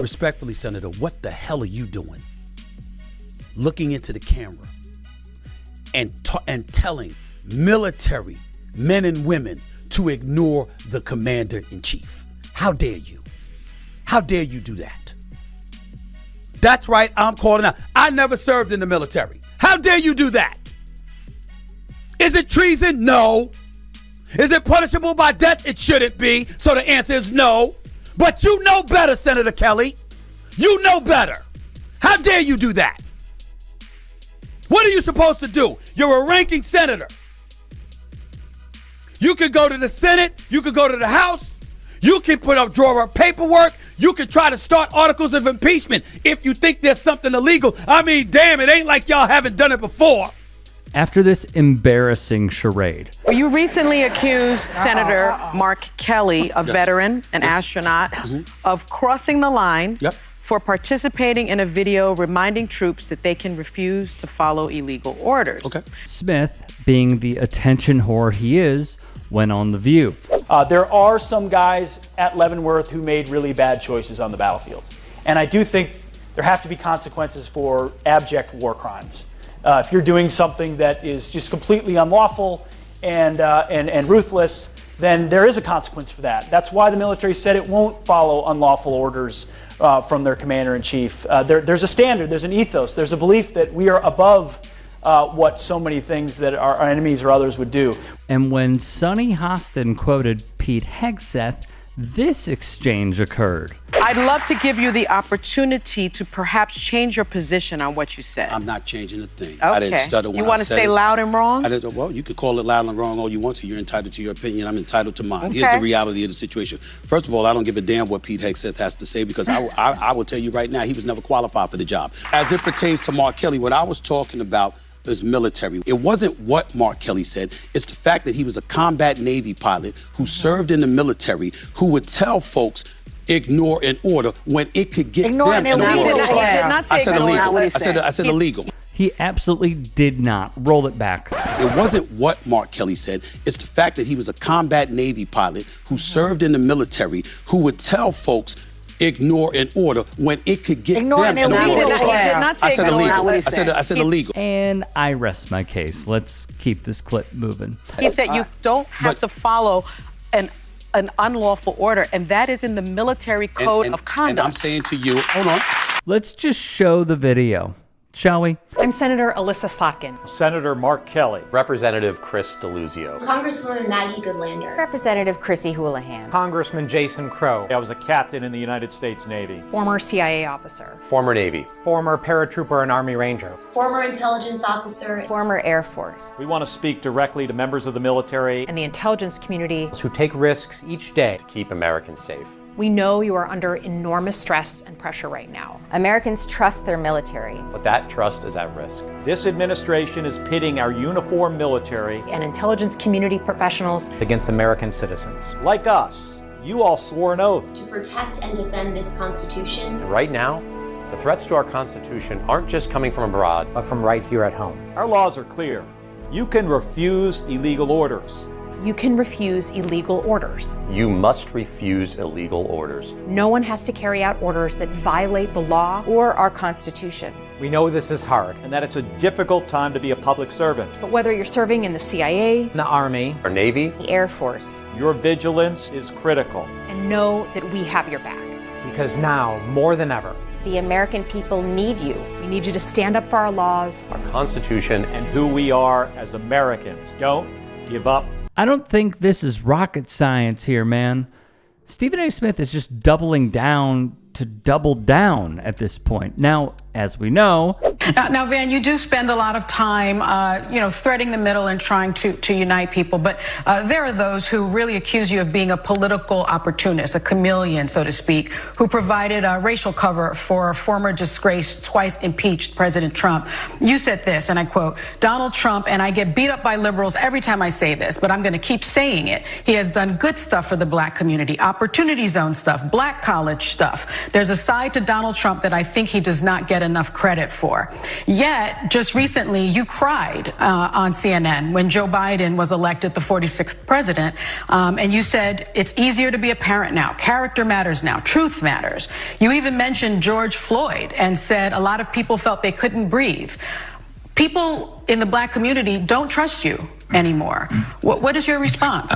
respectfully, Senator, what the hell are you doing? Looking into the camera and telling military men and women to ignore the commander-in-chief. How dare you? How dare you do that? That's right, I'm calling out. I never served in the military. How dare you do that? Is it treason? No. Is it punishable by death? It shouldn't be. So the answer is no. But you know better, Senator Kelly. You know better. How dare you do that? What are you supposed to do? You're a ranking senator. You can go to the Senate. You can go to the House. You can draw up paperwork. You can try to start articles of impeachment if you think there's something illegal. I mean, damn, it ain't like y'all haven't done it before. After this embarrassing charade. You recently accused Senator Mark Kelly, a veteran, an astronaut, of crossing the line for participating in a video reminding troops that they can refuse to follow illegal orders. Okay. Smith, being the attention whore he is, went on The View. There are some guys at Leavenworth who made really bad choices on the battlefield. And I do think there have to be consequences for abject war crimes. If you're doing something that is just completely unlawful and ruthless, then there is a consequence for that. That's why the military said it won't follow unlawful orders from their commander-in-chief. There's a standard, there's an ethos, there's a belief that we are above what so many things that our enemies or others would do. And when Sunny Hostin quoted Pete Hegseth, this exchange occurred. I'd love to give you the opportunity to perhaps change your position on what you said. I'm not changing a thing. Okay. I didn't stutter when I said it. You want to stay loud and wrong? Well, you could call it loud and wrong all you want to. You're entitled to your opinion. I'm entitled to mine. Okay. Here's the reality of the situation. First of all, I don't give a damn what Pete Hegseth has to say because I will tell you right now, he was never qualified for the job. As it pertains to Mark Kelly, what I was talking about is military. It wasn't what Mark Kelly said. It's the fact that he was a combat Navy pilot who served in the military who would tell folks ignore an order when it could get them in the He world. did not say illegal. I said illegal. He absolutely did not. Roll it back. It wasn't what Mark Kelly said. It's the fact that he was a combat Navy pilot who served in the military who would tell folks ignore an order when it could get them in the world. He did not say I said illegal. illegal. I said illegal. And I rest my case. Let's keep this clip moving. He said you don't have to follow an unlawful order, and that is in the military code of conduct. And I'm saying to you, hold on. Let's just show the video, shall we? I'm Senator Alyssa Slotkin. Senator Mark Kelly. Representative Chris DeLuzio. Congresswoman Maggie Goodlander. Representative Chrissy Houlihan. Congressman Jason Crow. I was a captain in the United States Navy. Former CIA officer. Former Navy. Former paratrooper and Army Ranger. Former intelligence officer. Former Air Force. We want to speak directly to members of the military And the intelligence community. who take risks each day To keep Americans safe. We know you are under enormous stress and pressure right now. Americans trust their military. But that trust is at risk. This administration is pitting our uniformed military And intelligence community professionals. against American citizens. Like us, you all swore an oath. To protect and defend this Constitution. And right now, the threats to our Constitution aren't just coming from abroad, But from right here at home. Our laws are clear. You can refuse illegal orders. You can refuse illegal orders. you must refuse illegal orders. No one has to carry out orders that violate the law or our Constitution. We know this is hard and that it's a difficult time to be a public servant. But whether you're serving in the CIA, In the Army, Our Navy, The Air Force. your vigilance is critical. and know that we have your back. Because now, more than ever, The American people need you. We need you to stand up for our laws. our Constitution, and who we are as Americans. Don't give up. I don't think this is rocket science here, man. Stephen A. Smith is just doubling down to double down at this point. Now, as we know... Now, Van, you do spend a lot of time, threading the middle and trying to unite people. But there are those who really accuse you of being a political opportunist, a chameleon, so to speak, who provided racial cover for former disgraced, twice impeached President Trump. You said this, and I quote, "Donald Trump, and I get beat up by liberals every time I say this, but I'm going to keep saying it. He has done good stuff for the black community, opportunity zone stuff, black college stuff. There's a side to Donald Trump that I think he does not get enough credit for." Yet, just recently, you cried on CNN when Joe Biden was elected the 46th president, and you said it's easier to be a parent now. Character matters now. Truth matters. You even mentioned George Floyd and said a lot of people felt they couldn't breathe. People in the black community don't trust you anymore. What is your response?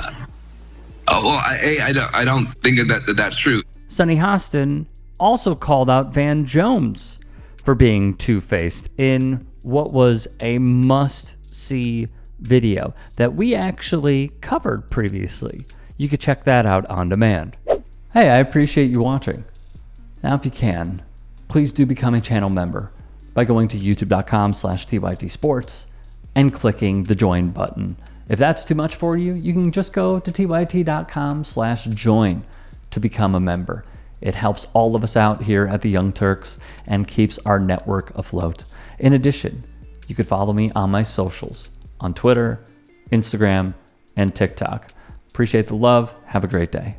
I don't think that's true. Sunny Hostin also called out Van Jones for being two-faced in what was a must-see video that we actually covered previously. You could check that out on demand. Hey, I appreciate you watching. Now, if you can, please do become a channel member by going to youtube.com/tytsports and clicking the join button. If that's too much for you, you can just go to tyt.com/join to become a member. It helps all of us out here at the Young Turks and keeps our network afloat. In addition, you could follow me on my socials on Twitter, Instagram, and TikTok. Appreciate the love. Have a great day.